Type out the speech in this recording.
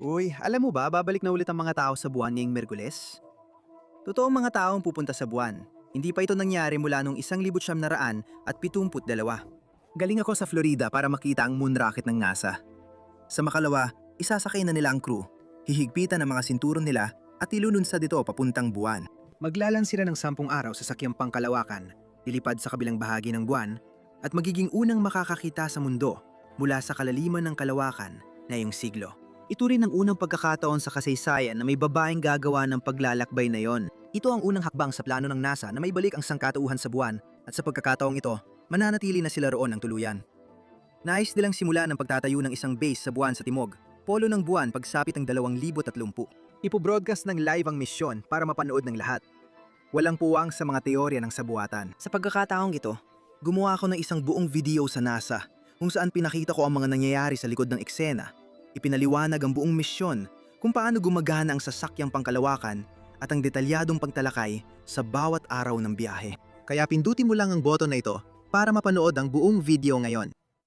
Uy, alam mo ba, babalik na ulit ang mga tao sa buwan ngayong Merkules? Totoo ang mga taong pupunta sa buwan. Hindi pa ito nangyari mula noong 1972. Galing ako sa Florida para makita ang moon rocket ng NASA. Sa makalawa, isasakay na nila ang crew. Hihigpitan ang mga sinturon nila at ilununsad ito papuntang buwan. Maglalan sila ng 10 araw sa sakyang pangkalawakan, lilipad sa kabilang bahagi ng buwan, at magiging unang makakakita sa mundo mula sa kalaliman ng kalawakan ngayong siglo. Ito rin ang unang pagkakataon sa kasaysayan na may babaeng gagawa ng paglalakbay na yon. Ito ang unang hakbang sa plano ng NASA na may balik ang sangkatauhan sa buwan at sa pagkakataong ito, mananatili na sila roon ng tuluyan. Nais nilang simula ng pagtatayo ng isang base sa buwan sa timog, polo ng buwan pagsapit ng 2030. Ipo-broadcast ng live ang misyon para mapanood ng lahat. Walang puwang sa mga teorya ng sabuatan. Sa pagkakataong ito, gumawa ako ng isang buong video sa NASA kung saan pinakita ko ang mga nangyayari sa likod ng eksena. Ipinaliwanag ang buong misyon kung paano gumagana ang sasakyang pangkalawakan at ang detalyadong pagtalakay sa bawat araw ng biyahe. Kaya pindutin mo lang ang button na ito para mapanood ang buong video ngayon.